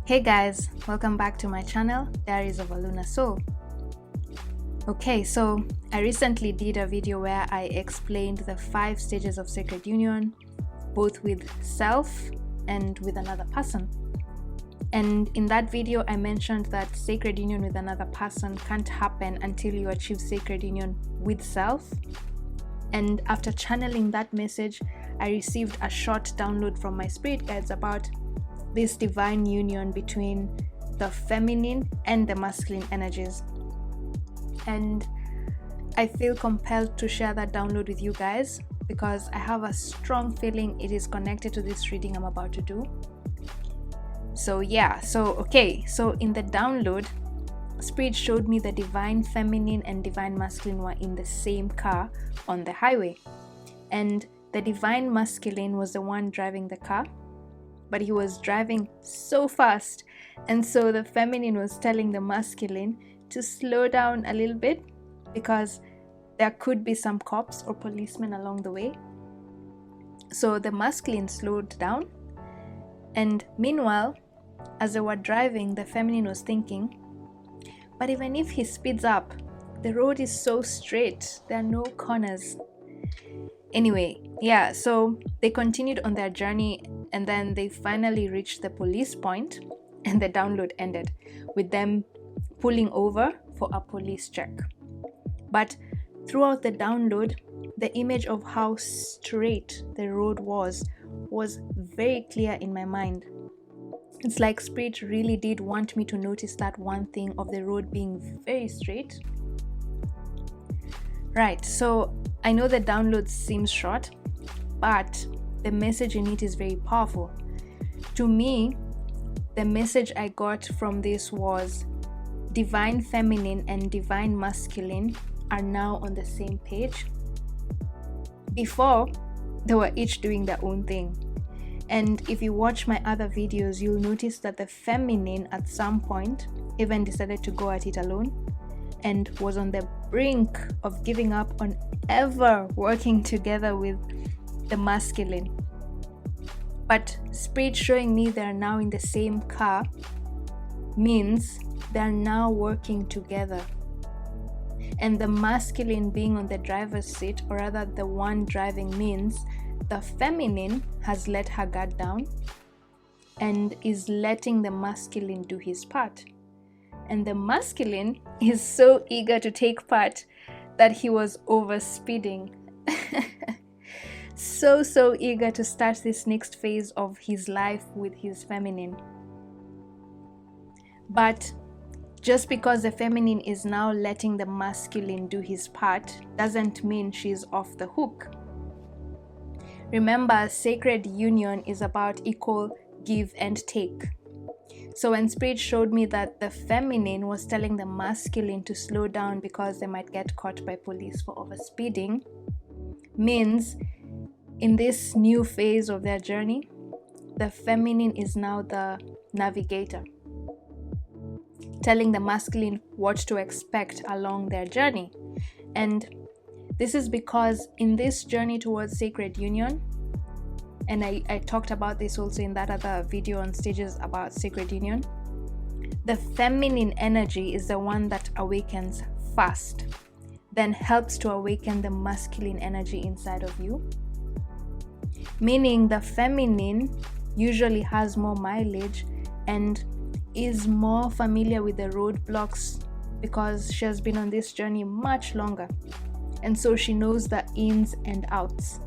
Hey guys, welcome back to my channel, Diaries of a Lunar Soul. Okay, so I recently did a video where I explained the 5 stages of sacred union, both with self and with another person. And in that video, I mentioned that sacred union with another person can't happen until you achieve sacred union with self. And after channeling that message, I received a short download from my spirit guides about this divine union between the feminine and the masculine energies. And I feel compelled to share that download with you guys because I have a strong feeling it is connected to this reading I'm about to do. So in the download, Spirit showed me the divine feminine and divine masculine were in the same car on the highway. And the divine masculine was the one driving the car, but he was driving so fast, and so the feminine was telling the masculine to slow down a little bit because there could be some cops or policemen along the way. So the masculine slowed down, and meanwhile, as they were driving, the feminine was thinking, but even if he speeds up, the road is so straight, there are no corners. Anyway, so they continued on their journey, and then they finally reached the police point, and the download ended with them pulling over for a police check. But throughout the download, the image of how straight the road was very clear in my mind. It's like Spirit really did want me to notice that one thing of the road being very straight. Right, so I know the download seems short, but the message in it is very powerful. To me, the message I got from this was divine feminine and divine masculine are now on the same page. Before, they were each doing their own thing. And if you watch my other videos, you'll notice that the feminine at some point even decided to go at it alone and was on the brink of giving up on ever working together with the masculine. But Spirit showing me they're now in the same car means they're now working together. And the masculine being on the driver's seat, or rather the one driving, means the feminine has let her guard down and is letting the masculine do his part. And the masculine is so eager to take part that he was over speeding. so eager to start this next phase of his life with his feminine. But just because the feminine is now letting the masculine do his part doesn't mean she's off the hook. Remember, sacred union is about equal give and take. So when Spirit showed me that the feminine was telling the masculine to slow down because they might get caught by police for overspeeding, means in this new phase of their journey, the feminine is now the navigator, telling the masculine what to expect along their journey. And this is because in this journey towards sacred union, and I talked about this also in that other video on stages about sacred union, the feminine energy is the one that awakens first, then helps to awaken the masculine energy inside of you. Meaning the feminine usually has more mileage and is more familiar with the roadblocks because she has been on this journey much longer. And so she knows the ins and outs.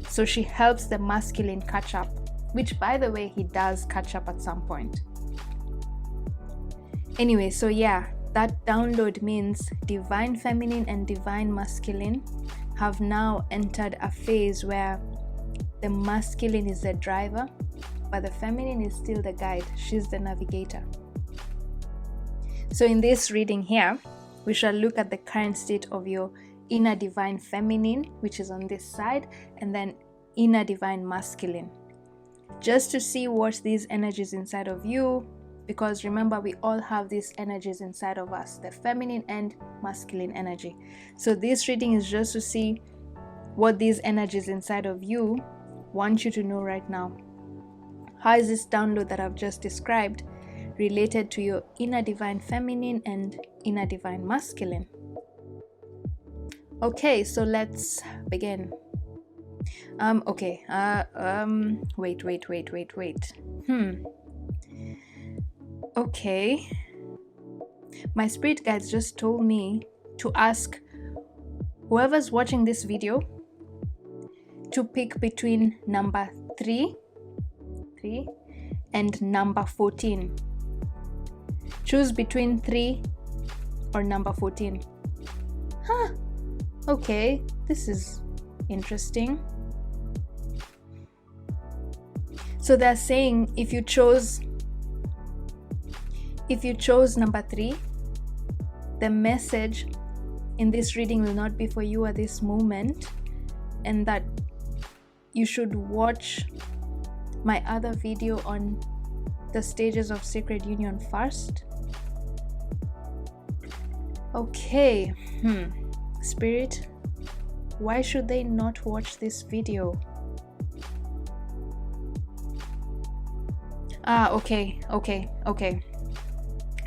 So she helps the masculine catch up, which, by the way, he does catch up at some point. Anyway, that download means divine feminine and divine masculine have now entered a phase where the masculine is the driver, but the feminine is still the guide. She's the navigator. So in this reading here, we shall look at the current state of your inner divine feminine, which is on this side, and then inner divine masculine, just to see what these energies inside of you, because remember, we all have these energies inside of us, the feminine and masculine energy. So this reading is just to see what these energies inside of you want you to know right now. How is this download that I've just described related to your inner divine feminine and inner divine masculine. Okay, so let's begin. Wait. Okay. My spirit guides just told me to ask whoever's watching this video to pick between number 3 and number 14. Choose between 3 or number 14. Okay, this is interesting. So they're saying if you chose number 3, the message in this reading will not be for you at this moment, and that you should watch my other video on the stages of sacred union first. Okay, Spirit, why should they not watch this video? Okay.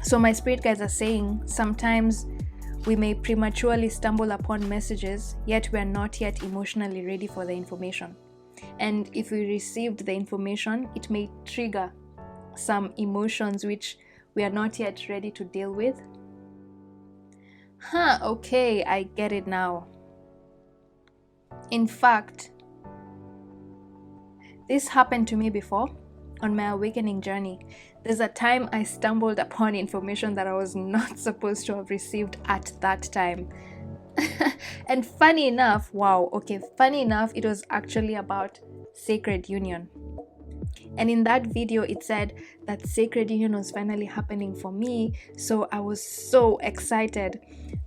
So my spirit guides are saying sometimes we may prematurely stumble upon messages, yet we are not yet emotionally ready for the information. And if we received the information, it may trigger some emotions which we are not yet ready to deal with. Okay, I get it now. In fact, this happened to me before on my awakening journey. There's a time I stumbled upon information that I was not supposed to have received at that time. And funny enough, it was actually about sacred union. And in that video, it said that sacred union was finally happening for me. So I was so excited.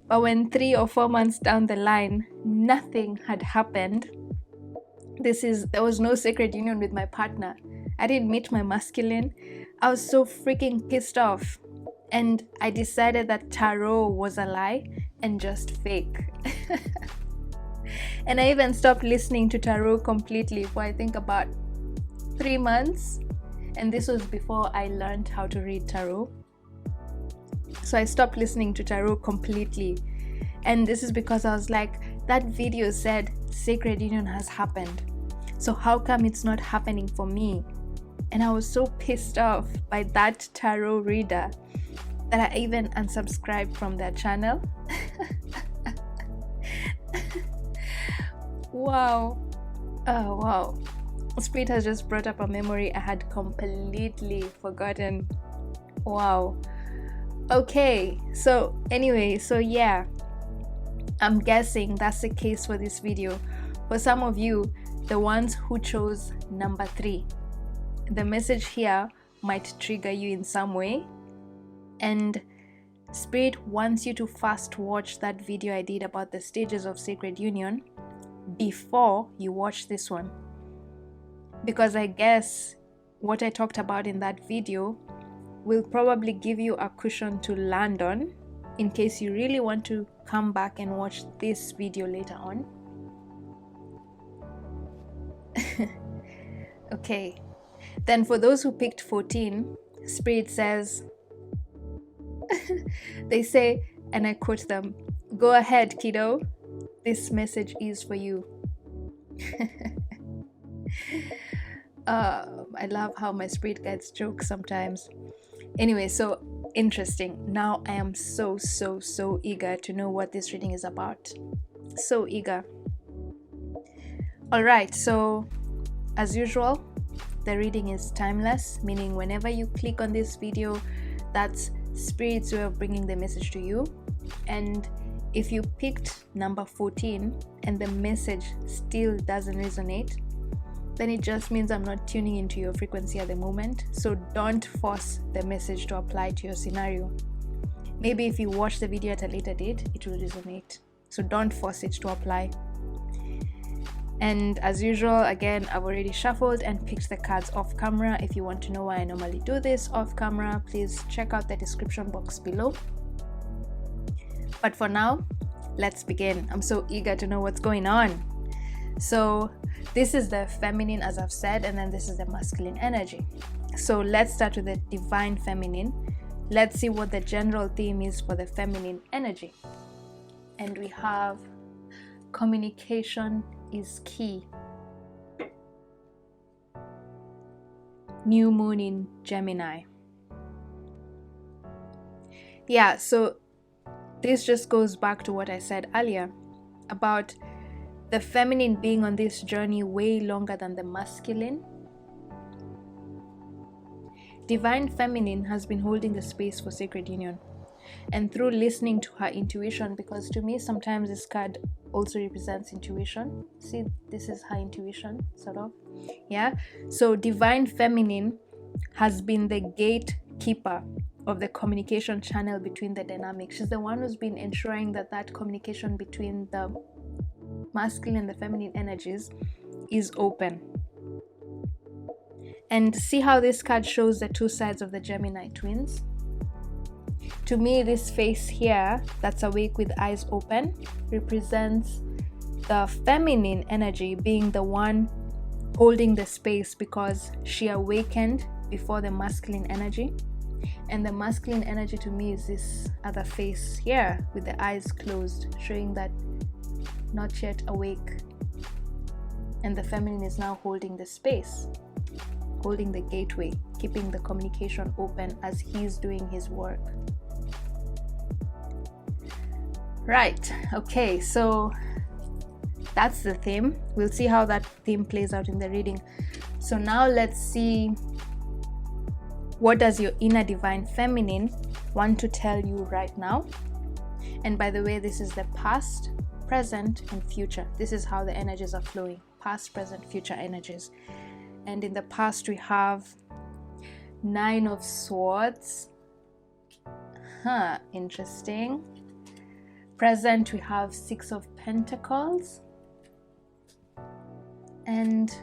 But when 3 or 4 months down the line, nothing had happened. There was no sacred union with my partner. I didn't meet my masculine. I was so freaking pissed off. And I decided that tarot was a lie and just fake. And I even stopped listening to tarot completely for I think about 3 months. And this was before I learned how to read tarot. So I stopped listening to tarot completely. And this is because I was like, that video said sacred union has happened. So how come it's not happening for me? And I was so pissed off by that tarot reader that I even unsubscribed from their channel. Wow. Oh, wow. Spirit has just brought up a memory I had completely forgotten. Wow. Okay, so anyway, yeah, I'm guessing that's the case for this video. For some of you, the ones who chose number 3, the message here might trigger you in some way, and Spirit wants you to first watch that video I did about the stages of sacred union before you watch this one, because I guess what I talked about in that video will probably give you a cushion to land on in case you really want to come back and watch this video later on. Okay, then for those who picked 14, Spirit says, they say, and I quote them, "Go ahead, kiddo, this message is for you." I love how my spirit guides joke sometimes. Anyway, so interesting. Now I am so eager to know what this reading is about. So eager. Alright, so as usual, the reading is timeless, meaning whenever you click on this video, that's Spirit's way of bringing the message to you. And if you picked number 14 and the message still doesn't resonate, then it just means I'm not tuning into your frequency at the moment. So don't force the message to apply to your scenario. Maybe if you watch the video at a later date, it will resonate. So don't force it to apply. And as usual, again, I've already shuffled and picked the cards off camera. If you want to know why I normally do this off camera, please check out the description box below. But for now, let's begin. I'm so eager to know what's going on. So this is the feminine, as I've said, and then this is the masculine energy. So let's start with the divine feminine. Let's see what the general theme is for the feminine energy. And we have communication is key. New moon in Gemini. Yeah, so this just goes back to what I said earlier about the feminine being on this journey way longer than the masculine. Divine feminine has been holding the space for sacred union, and through listening to her intuition, because to me sometimes this card also represents intuition. See, this is her intuition, sort of. Yeah, so divine feminine has been the gatekeeper of the communication channel between the dynamics. She's the one who's been ensuring that that communication between the masculine and the feminine energies is open. And see how this card shows the two sides of the Gemini twins. To me, this face here that's awake with eyes open represents the feminine energy being the one holding the space because she awakened before the masculine energy. And the masculine energy to me is this other face here with the eyes closed, showing that not yet awake. And the feminine is now holding the space, holding the gateway, keeping the communication open as he's doing his work. Right, okay, so that's the theme. We'll see how that theme plays out in the reading. So now let's see, what does your inner divine feminine want to tell you right now? And by the way, this is the past, present, and future. This is how the energies are flowing. Past, present, future energies. And in the past, we have 9 of Swords. Interesting. Present, we have 6 of Pentacles. And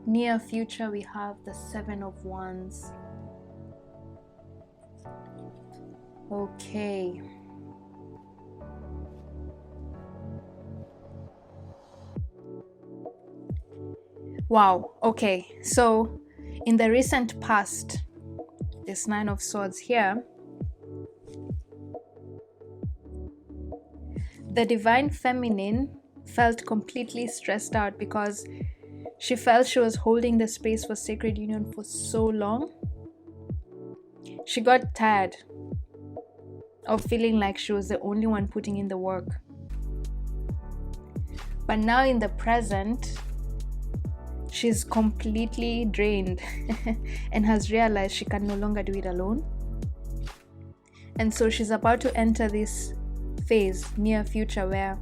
near future, we have the 7 of Wands. Okay. Wow, okay, so in the recent past, this 9 of Swords here, the divine feminine felt completely stressed out because she felt she was holding the space for sacred union for so long. She got tired of feeling like she was the only one putting in the work. But now in the present, she's completely drained and has realized she can no longer do it alone. And so she's about to enter this phase, near future, where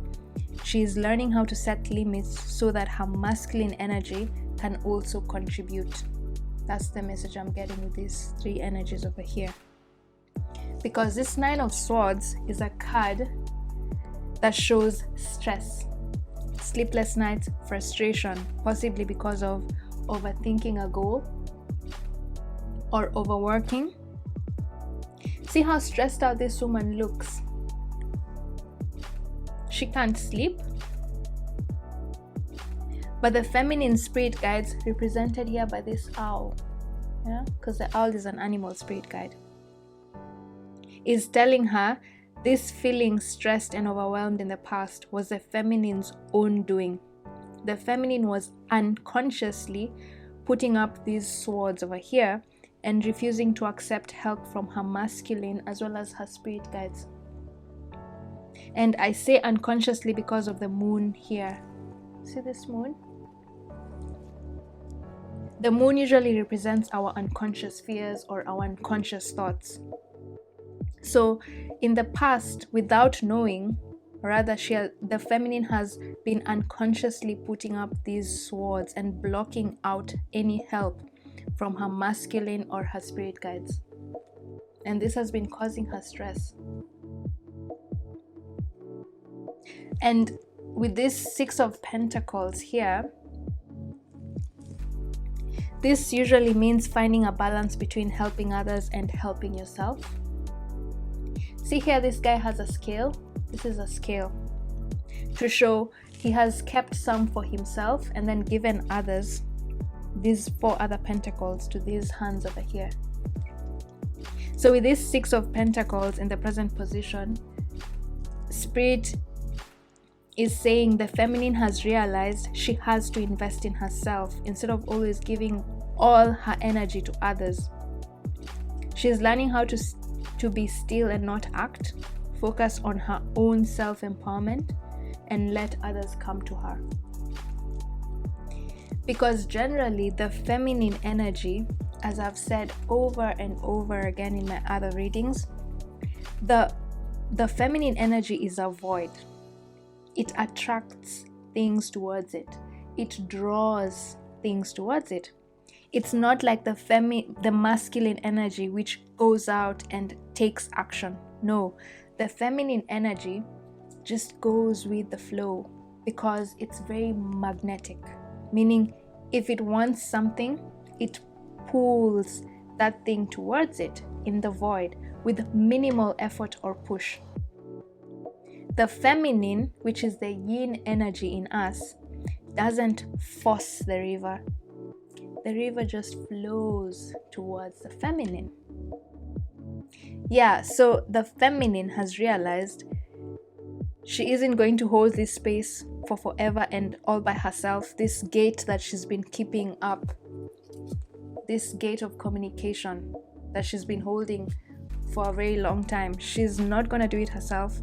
she's learning how to set limits so that her masculine energy can also contribute. That's the message I'm getting with these 3 energies over here. Because this 9 of Swords is a card that shows stress, sleepless nights, frustration, possibly because of overthinking a goal or overworking. See how stressed out this woman looks. She can't sleep. But the feminine spirit guides, represented here by this owl, yeah, because the owl is an animal spirit guide, is telling her this feeling stressed and overwhelmed in the past was the feminine's own doing. The feminine was unconsciously putting up these swords over here and refusing to accept help from her masculine as well as her spirit guides. And I say unconsciously because of the moon here. See this moon? The moon usually represents our unconscious fears or our unconscious thoughts. So in the past, without knowing, or rather the feminine has been unconsciously putting up these swords and blocking out any help from her masculine or her spirit guides. And this has been causing her stress. And with this 6 of Pentacles here, this usually means finding a balance between helping others and helping yourself. See here, this guy has a scale. This is a scale to show He has kept some for himself and then given others, these 4 other pentacles, to these hands over here. So with this 6 of Pentacles in the present position, Spirit is saying the feminine has realized she has to invest in herself instead of always giving all her energy to others. She's learning how to be still and not act, focus on her own self-empowerment, and let others come to her. Because generally the feminine energy, as I've said over and over again in my other readings, the feminine energy is a void. It attracts things towards it. It draws things towards it. It's not like the masculine energy which goes out and takes action. No, the feminine energy just goes with the flow because it's very magnetic. Meaning, if it wants something, it pulls that thing towards it in the void with minimal effort or push. The feminine, which is the yin energy in us, doesn't force the river. The river just flows towards the feminine. Yeah, so the feminine has realized she isn't going to hold this space for forever and all by herself. This gate that she's been keeping up, this gate of communication that she's been holding for a very long time, she's not going to do it herself.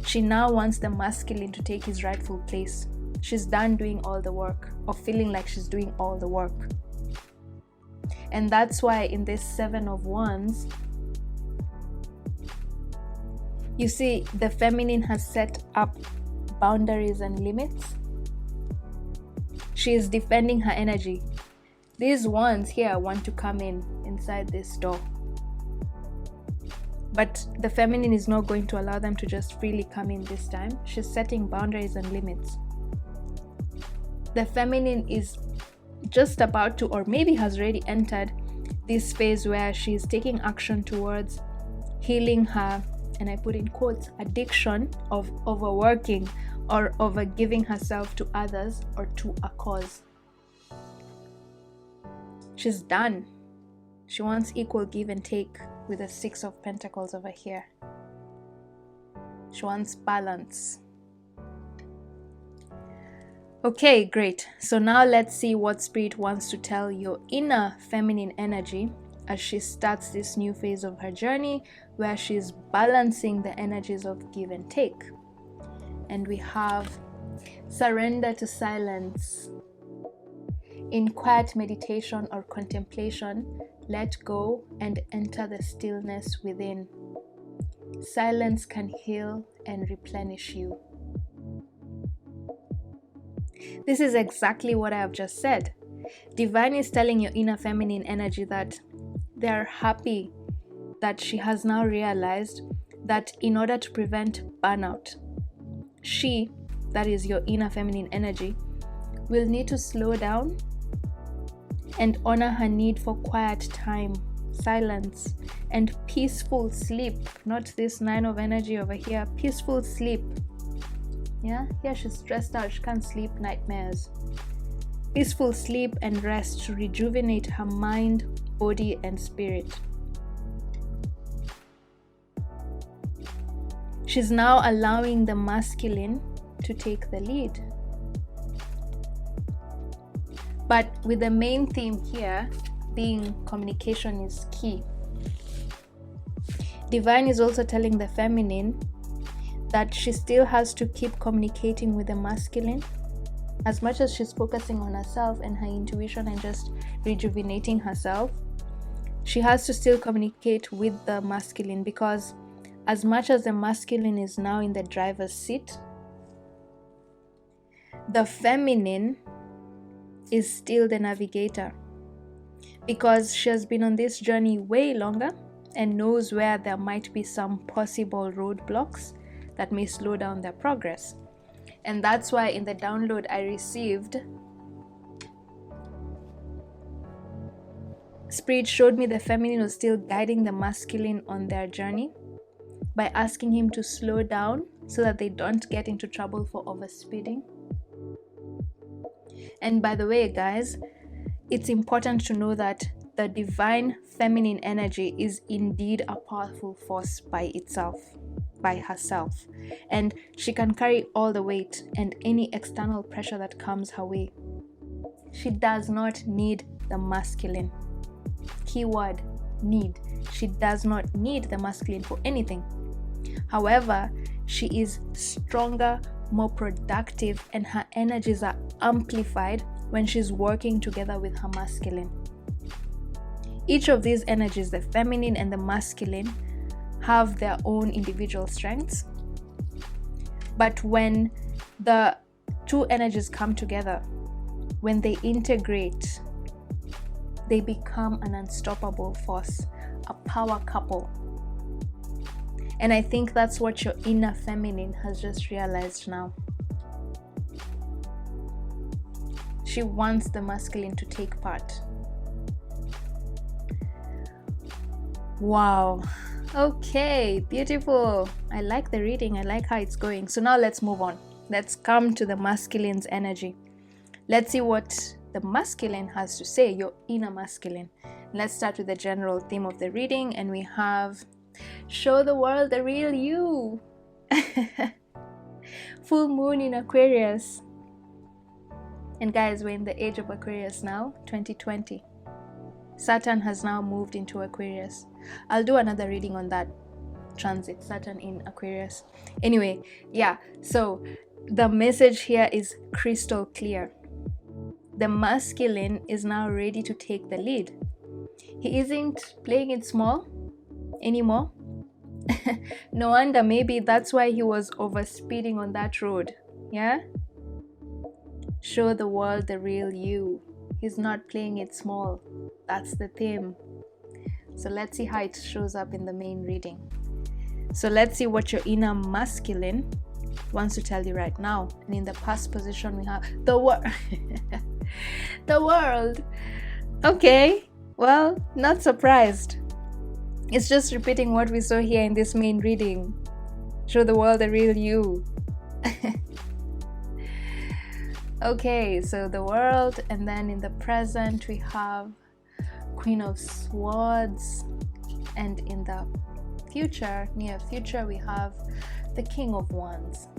She now wants the masculine to take his rightful place. She's done doing all the work, or feeling like she's doing all the work. And that's why in this 7 of Wands, you see the feminine has set up boundaries and limits. She is defending her energy. These wands here want to come inside this door. But the feminine is not going to allow them to just freely come in this time. She's setting boundaries and limits. The feminine is just about to, or maybe has already entered this phase where she's taking action towards healing her, and I put in quotes, addiction of overworking or over giving herself to others or to a cause. She's done. She wants equal give and take with the 6 of Pentacles over here. She wants balance. Okay, great. So now let's see what Spirit wants to tell your inner feminine energy as she starts this new phase of her journey where she's balancing the energies of give and take. And we have surrender to silence. In quiet meditation or contemplation, let go and enter the stillness within. Silence can heal and replenish you. This is exactly what I have just said. Divine is telling your inner feminine energy that they are happy that she has now realized that in order to prevent burnout, she, that is your inner feminine energy, will need to slow down and honor her need for quiet time, silence, and peaceful sleep. Not this 9 of energy over here. Peaceful sleep. Yeah, here she's stressed out. She can't sleep, nightmares. Peaceful sleep and rest to rejuvenate her mind, body, and spirit. She's now allowing the masculine to take the lead. But with the main theme here being communication is key. Divine is also telling the feminine that she still has to keep communicating with the masculine. As much as she's focusing on herself and her intuition and just rejuvenating herself, she has to still communicate with the masculine, because as much as the masculine is now in the driver's seat, the feminine is still the navigator, because she has been on this journey way longer and knows where there might be some possible roadblocks that may slow down their progress. And that's why in the download I received, Spirit showed me the feminine was still guiding the masculine on their journey by asking him to slow down so that they don't get into trouble for overspeeding. And by the way, guys, it's important to know that the divine feminine energy is indeed a powerful force by itself, by herself, and she can carry all the weight and any external pressure that comes her way. She does not need the masculine. Keyword, need. She does not need the masculine for anything. However, she is stronger, more productive, and her energies are amplified when she's working together with her masculine. Each of these energies, the feminine and the masculine, have their own individual strengths. But when the two energies come together, when they integrate, they become an unstoppable force, a power couple. And I think that's what your inner feminine has just realized now. She wants the masculine to take part. Wow. Okay, beautiful. I like the reading. I like how it's going. So now let's move on. Let's come to the masculine's energy. Let's see what the masculine has to say, your inner masculine. Let's start with the general theme of the reading, and we have show the world the real you. Full moon in Aquarius. And guys, we're in the age of Aquarius now, 2020. Saturn has now moved into Aquarius. I'll do another reading on that transit, Saturn in Aquarius. Anyway, yeah, so the message here is crystal clear. The masculine is now ready to take the lead. He isn't playing it small anymore. No wonder, maybe that's why he was overspeeding on that road. Yeah? Show the world the real you. He's not playing it small. That's the theme. So let's see how it shows up in the main reading. So let's see what your inner masculine wants to tell you right now. And in the past position, we have the world. The world. Okay, well, not surprised. It's just repeating what we saw here in this main reading. Show the world the real you. Okay, so the world, and then in the present we have Queen of Swords, and in the future, near future, we have the King of Wands.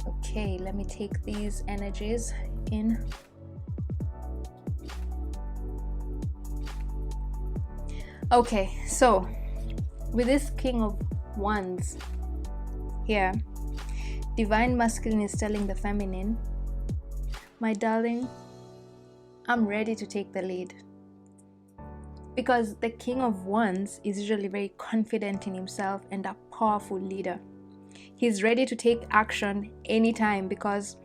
Okay, let me take these energies in. Okay, so with this King of Wands here, divine masculine is telling the feminine, my darling, I'm ready to take the lead. Because the King of Wands is usually very confident in himself and a powerful leader. He's ready to take action anytime because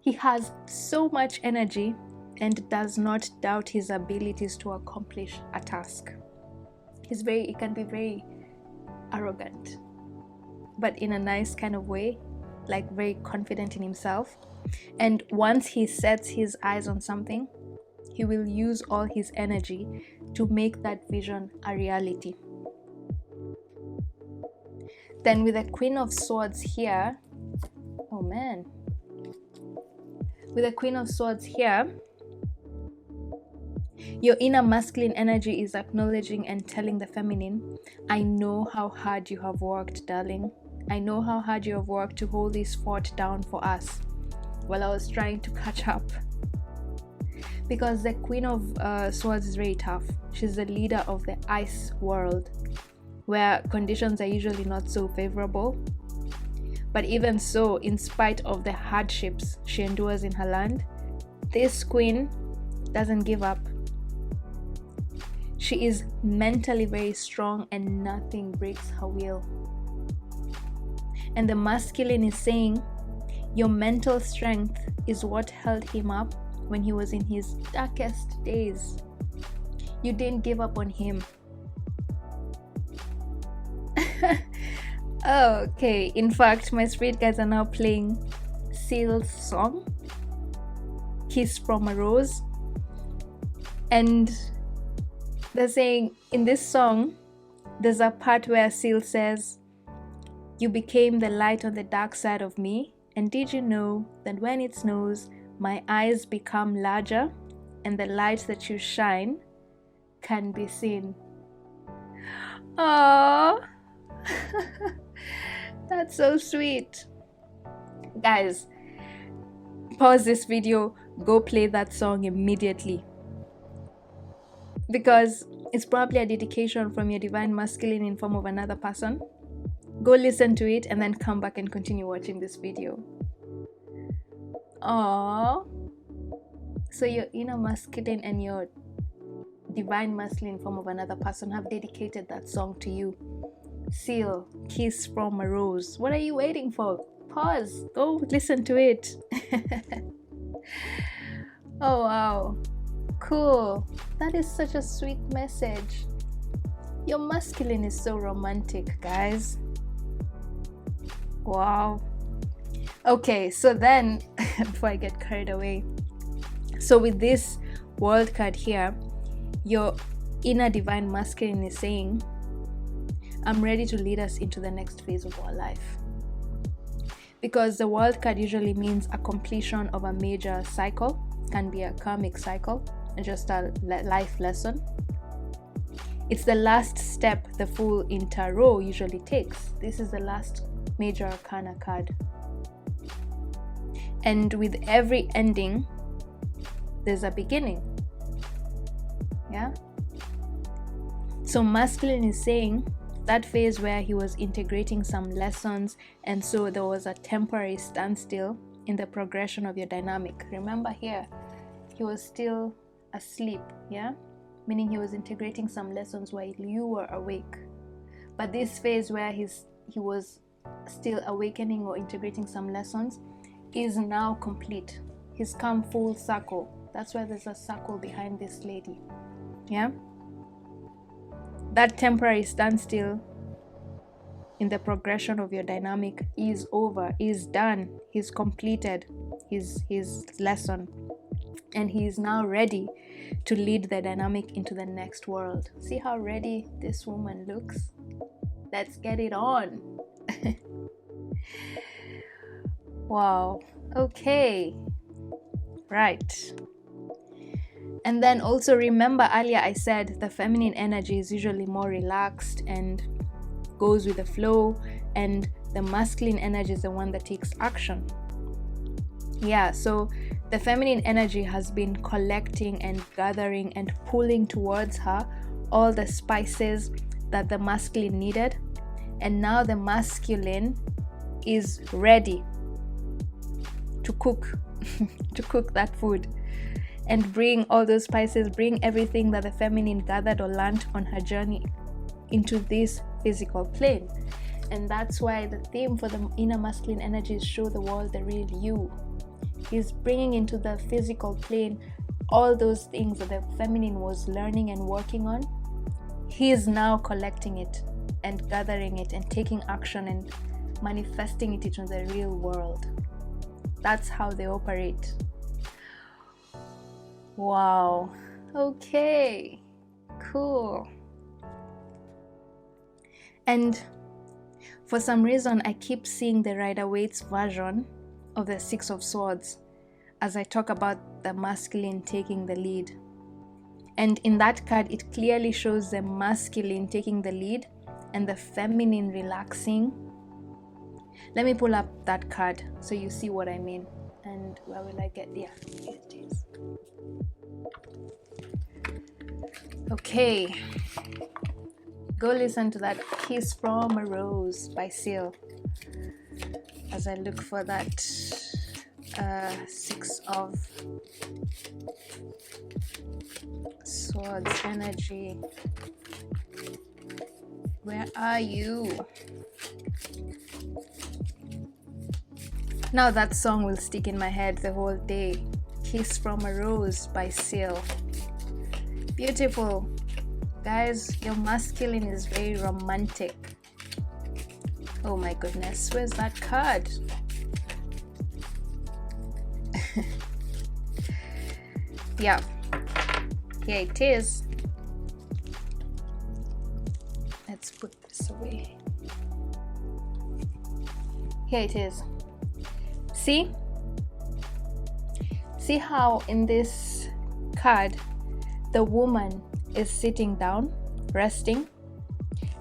he has so much energy and does not doubt his abilities to accomplish a task. He can be very arrogant, but in a nice kind of way, like very confident in himself. And once he sets his eyes on something, he will use all his energy to make that vision a reality. Then with the Queen of Swords here, oh man, with the Queen of Swords here, your inner masculine energy is acknowledging and telling the feminine, I know how hard you have worked, darling. I know how hard you have worked to hold this fort down for us while I was trying to catch up. Because the Queen of Swords is very tough. She's the leader of the ice world, where conditions are usually not so favorable. But even so, in spite of the hardships she endures in her land, this queen doesn't give up. She is mentally very strong and nothing breaks her will. And the masculine is saying, your mental strength is what held him up when he was in his darkest days. You didn't give up on him. Oh, okay. In fact, my spirit guides are now playing Seal's song, Kiss from a Rose. And they're saying in this song, there's a part where Seal says, you became the light on the dark side of me, And did you know that when it snows, my eyes become larger and the light that you shine can be seen? Aww. That's so sweet. Guys, pause this video, go play that song immediately, because it's probably a dedication from your divine masculine in form of another person. Go listen to it and then come back and continue watching this video. Aww. So your inner masculine and your divine masculine in form of another person have dedicated that song to you. Seal, Kiss from a Rose. What are you waiting for? Pause, go listen to it. Oh wow, cool. That is such a sweet message. Your masculine is so romantic, guys. Wow. Okay, so then before I get carried away, so with this world card here, your inner divine masculine is saying, I'm ready to lead us into the next phase of our life. Because the world card usually means a completion of a major cycle, can be a karmic cycle, and just a life lesson. It's the last step the fool in tarot usually takes. This is the last major arcana card. And with every ending, there's a beginning. Yeah? So masculine is saying that phase where he was integrating some lessons, and so there was a temporary standstill in the progression of your dynamic. Remember here, he was still asleep, yeah? Meaning he was integrating some lessons while you were awake. But this phase where he was still awakening or integrating some lessons is now complete. He's come full circle. That's why there's a circle behind this lady, yeah? That temporary standstill in the progression of your dynamic is over, is done. He's completed his lesson, and he is now ready to lead the dynamic into the next world. See how ready this woman looks? Let's get it on. Wow. Okay. Right. And then also remember earlier I said the feminine energy is usually more relaxed and goes with the flow, and the masculine energy is the one that takes action. Yeah, so the feminine energy has been collecting and gathering and pulling towards her all the spices that the masculine needed, and now the masculine is ready to cook to cook that food and bring all those spices, bring everything that the feminine gathered or learned on her journey into this physical plane. And that's why the theme for the inner masculine energy is show the world the real you. He's bringing into the physical plane all those things that the feminine was learning and working on. He is now collecting it and gathering it and taking action and manifesting it into the real world. That's how they operate. Wow. Okay. Cool. And for some reason, I keep seeing the Rider-Waite's version of the Six of Swords as I talk about the masculine taking the lead. And in that card, it clearly shows the masculine taking the lead and the feminine relaxing. Let me pull up that card so you see what I mean. And where will I get? Yeah, here it is. Okay. Go listen to that Kiss from a Rose by Seal as I look for that Six of Swords energy. Where are you? Now that song will stick in my head the whole day. Kiss from a Rose by Seal. Beautiful. Guys, your masculine is very romantic. Oh my goodness, where's that card? Yeah, here it is. Let's put this away. Here it is. See how in this card the woman is sitting down, resting,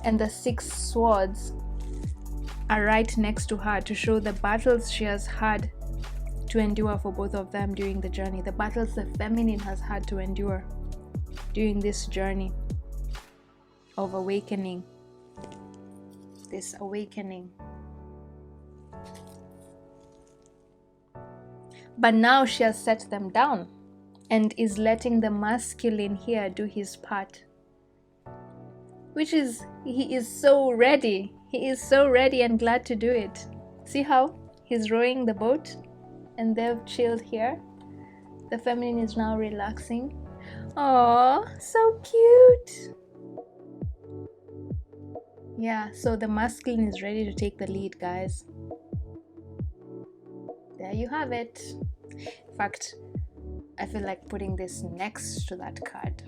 and the 6 swords are right next to her to show the battles she has had to endure for both of them during the journey, the battles the feminine has had to endure during this journey of awakening, this awakening. But now she has set them down and is letting the masculine here do his part, which is, he is so ready. He is so ready and glad to do it. See how he's rowing the boat and they've chilled here. The feminine is now relaxing. Oh, so cute. Yeah, so the masculine is ready to take the lead, guys. There you have it. In fact, I feel like putting this next to that card,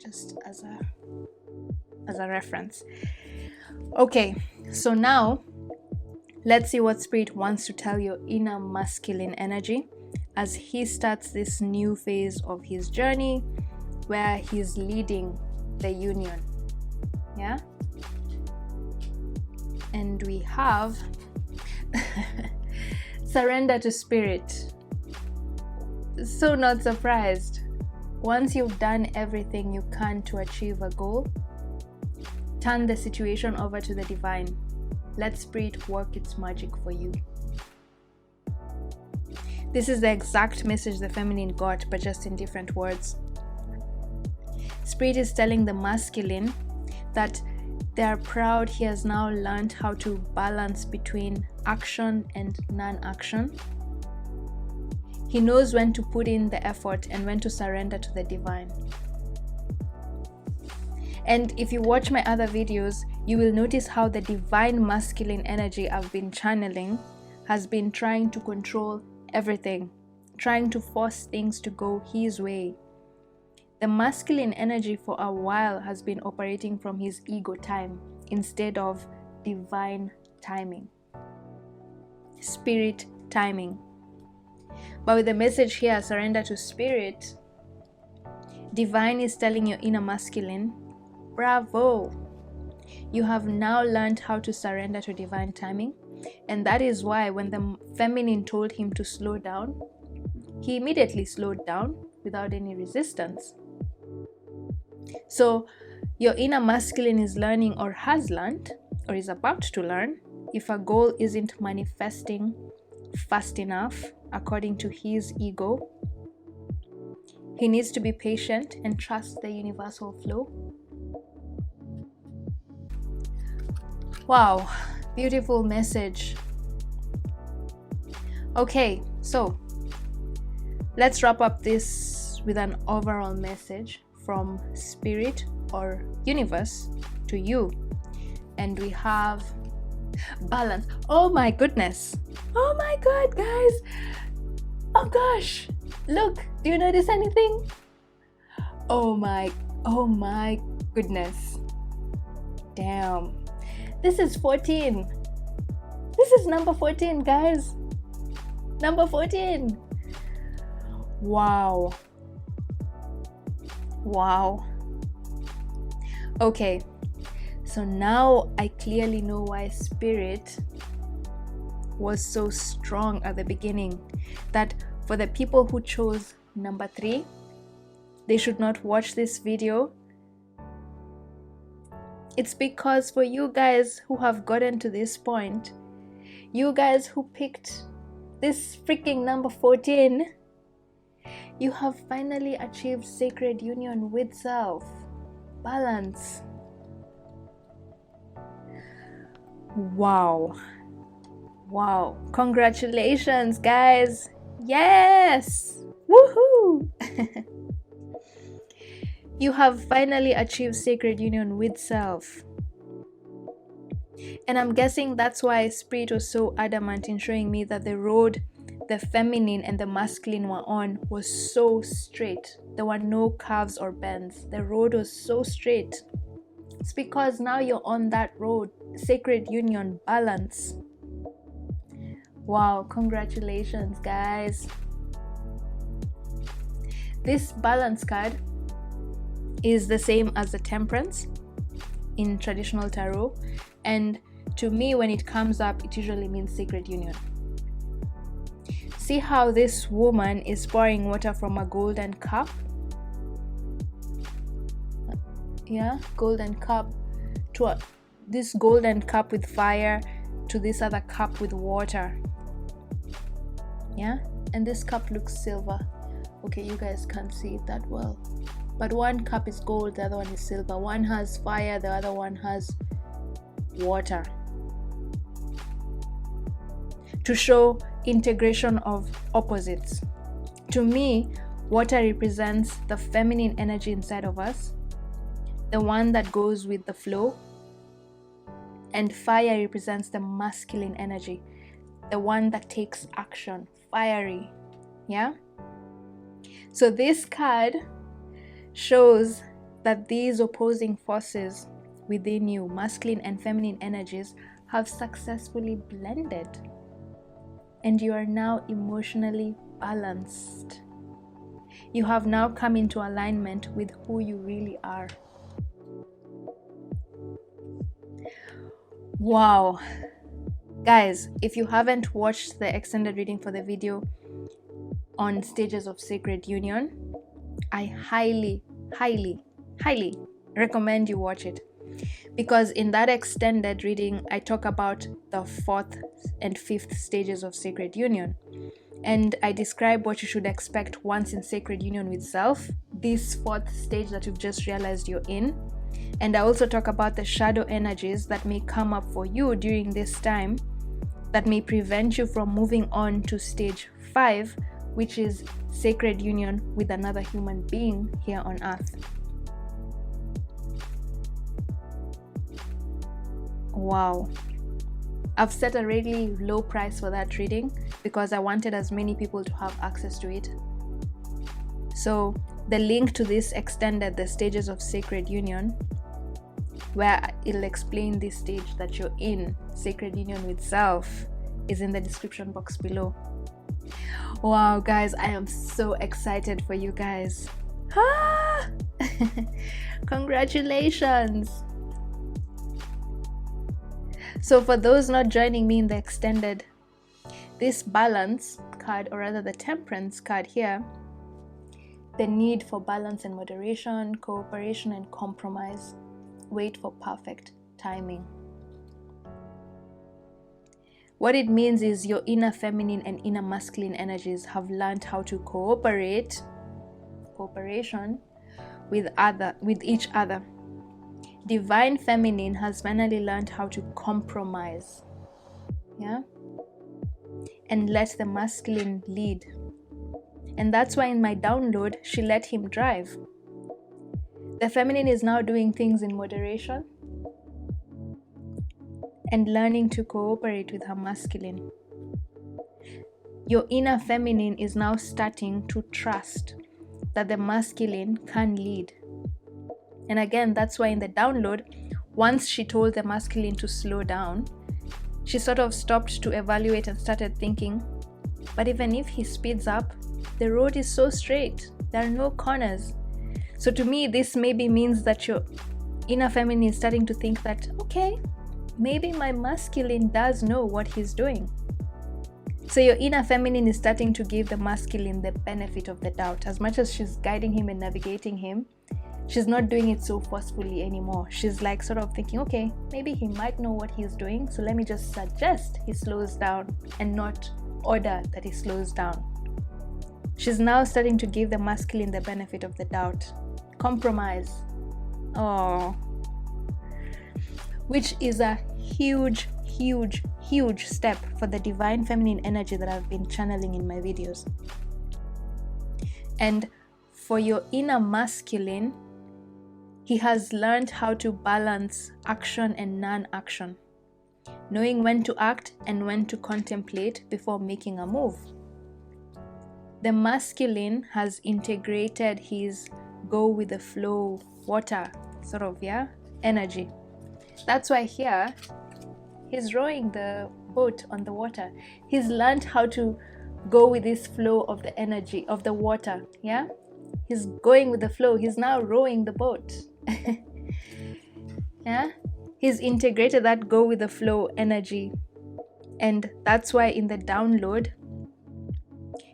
just as a reference. Okay, so now let's see what Spirit wants to tell your inner masculine energy as he starts this new phase of his journey where he's leading the union. Yeah? And we have surrender to Spirit. So not surprised. Once you've done everything you can to achieve a goal, turn the situation over to the divine. Let Spirit work its magic for you. This is the exact message the feminine got, but just in different words. Spirit is telling the masculine that they are proud he has now learned how to balance between action and non-action. He knows when to put in the effort and when to surrender to the divine. And if you watch my other videos, you will notice how the divine masculine energy I've been channeling has been trying to control everything, trying to force things to go his way. The masculine energy for a while has been operating from his ego time instead of divine timing, Spirit timing. But with the message here, surrender to Spirit, divine is telling your inner masculine, bravo! You have now learned how to surrender to divine timing, and that is why when the feminine told him to slow down, he immediately slowed down without any resistance. So your inner masculine is learning, or has learned, or is about to learn, if a goal isn't manifesting fast enough according to his ego, he needs to be patient and trust the universal flow. Wow, beautiful message. Okay, so let's wrap up this with an overall message from Spirit or universe to you. And we have balance. Oh my goodness. Oh my god, guys. Oh gosh. Look, do you notice anything? Oh my goodness. Damn. This is 14. This is number 14, guys. Number 14. Wow. Wow. Okay. So now I clearly know why Spirit was so strong at the beginning. That for the people who chose number 3, they should not watch this video. It's because for you guys who have gotten to this point, you guys who picked this freaking number 14, you have finally achieved sacred union with self. Balance. Wow. Wow. Congratulations, guys. Yes. Woohoo. You have finally achieved sacred union with self. And I'm guessing that's why Spirit was so adamant in showing me that the road the feminine and the masculine were on was so straight. There were no curves or bends. The road was so straight. It's because now you're on that road. Sacred union, balance. Wow, congratulations, guys. This balance card is the same as the Temperance in traditional tarot, and to me, when it comes up, it usually means sacred union. See how this woman is pouring water from a golden cup? Yeah, golden cup to this golden cup with fire to this other cup with water. Yeah, and this cup looks silver. Okay, you guys can't see it that well, but one cup is gold, the other one is silver. One has fire, the other one has water, to show integration of opposites. To me, water represents the feminine energy inside of us, the one that goes with the flow, and fire represents the masculine energy, the one that takes action, fiery. Yeah, so this card shows that these opposing forces within you, masculine and feminine energies, have successfully blended, and you are now emotionally balanced. You have now come into alignment with who you really are. Wow. Guys, if you haven't watched the extended reading for the video on stages of sacred union, I highly recommend you watch it, because in that extended reading I talk about the 4th and 5th stages of sacred union, and I describe what you should expect once in sacred union with self, this 4th stage that you've just realized you're in. And I also talk about the shadow energies that may come up for you during this time that may prevent you from moving on to stage 5, which is sacred union with another human being here on earth. Wow. I've set a really low price for that reading because I wanted as many people to have access to it. So the link to this extended, the stages of sacred union, where it'll explain this stage that you're in, sacred union with self, is in the description box below. Wow, guys, I am so excited for you guys. Ah! Congratulations. So for those not joining me in the extended, this balance card, or rather the temperance card here, the need for balance and moderation, cooperation and compromise, wait for perfect timing. What it means is your inner feminine and inner masculine energies have learned how to cooperation with each other. Divine feminine has finally learned how to compromise, yeah, and let the masculine lead. And that's why in my download, she let him drive. The feminine is now doing things in moderation and learning to cooperate with her masculine. Your inner feminine is now starting to trust that the masculine can lead. And again, that's why in the download, once she told the masculine to slow down, she sort of stopped to evaluate and started thinking, but even if he speeds up, the road is so straight, there are no corners. So to me, this maybe means that your inner feminine is starting to think that, okay, maybe my masculine does know what he's doing. So your inner feminine is starting to give the masculine the benefit of the doubt. As much as she's guiding him and navigating him, she's not doing it so forcefully anymore. She's like sort of thinking, okay, maybe he might know what he's doing, so let me just suggest he slows down and not order that he slows down. She's now starting to give the masculine the benefit of the doubt. Compromise. Oh. Which is a huge step for the divine feminine energy that I've been channeling in my videos. And for your inner masculine, he has learned how to balance action and non-action, knowing when to act and when to contemplate before making a move. The masculine has integrated his go with the flow, water sort of, yeah, energy. That's why here he's rowing the boat on the water. He's learned how to go with this flow of the energy of the water. Yeah, he's going with the flow. He's now rowing the boat. Yeah, he's integrated that go with the flow energy, and that's why in the download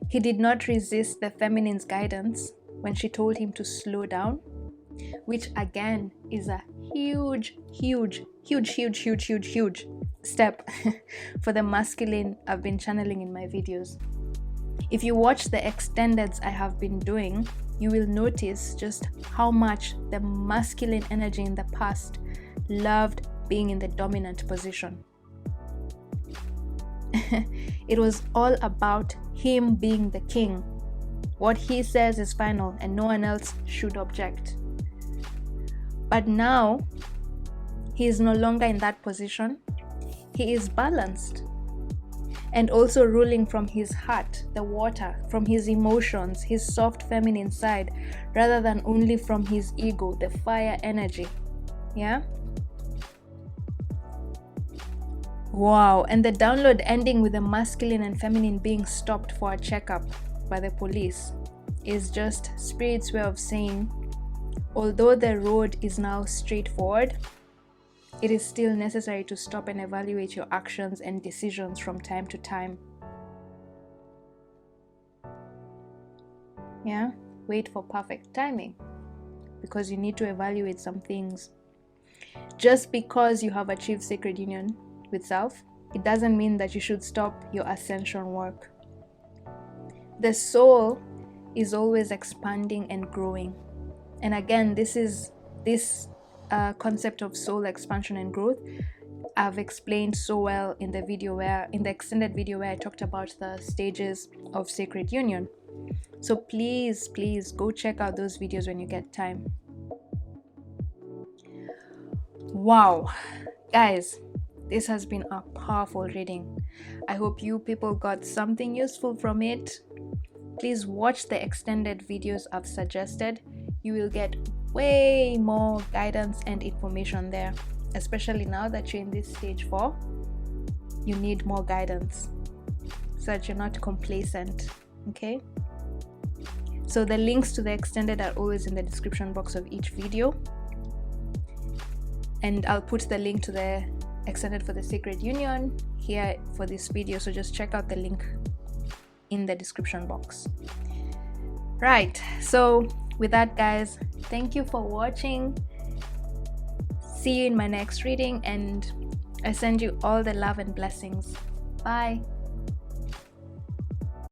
he did not resist the feminine's guidance when she told him to slow down, which again is a huge step for the masculine I've been channeling in my videos. If you watch the extendeds I have been doing, you will notice just how much the masculine energy in the past loved being in the dominant position. It was all about him being the king. What he says is final and no one else should object. But now he is no longer in that position. He is balanced and also ruling from his heart, the water, from his emotions, his soft feminine side, rather than only from his ego, the fire energy. Yeah? Wow, and the download ending with the masculine and feminine being stopped for a checkup by the police is just Spirit's way of saying, although the road is now straightforward, it is still necessary to stop and evaluate your actions and decisions from time to time. Yeah, wait for perfect timing, because you need to evaluate some things. Just because you have achieved sacred union with self, it doesn't mean that you should stop your ascension work. The soul is always expanding and growing. And again, this concept of soul expansion and growth I've explained so well in the extended video where I talked about the stages of sacred union. So please go check out those videos when you get time. Wow, guys, this has been a powerful reading. I hope you people got something useful from it. Please watch the extended videos I've suggested. You will get way more guidance and information there, especially now that you're in this stage 4. You need more guidance so that you're not complacent. Okay, so the links to the extended are always in the description box of each video, and I'll put the link to the extended for the sacred union here for this video, so just check out the link in the description box. Right, so with that, guys, thank you for watching. See you in my next reading, and I send you all the love and blessings. Bye.